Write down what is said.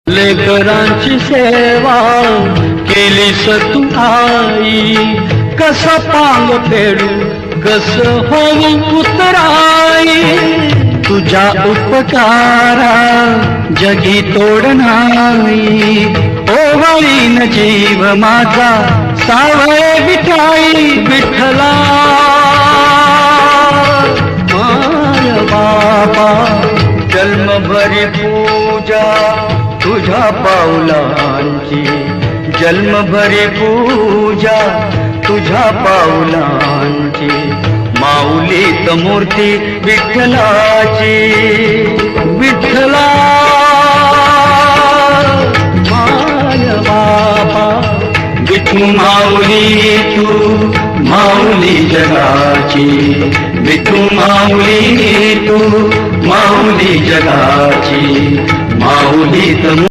लेकरांची सेवा केलीस तू आई, कस पांग फेडू कस होऊ उतराई, तुझ्या उपकारा जगी तोड नाही, ओवाळीन जीव माझा सावळे विठाई विठ्ठला. माय बाबा जन्मभरी पूजा तुझ्या पाऊलांची, जन्मभरी पूजा तुझ्या पाऊलांची, माऊलीत मूर्ती विठ्ठलाची. विठ्ठला माय बाबा विठू माऊली तू माऊली जगाची, विठू माऊली तू माऊली जगाची, माऊलीत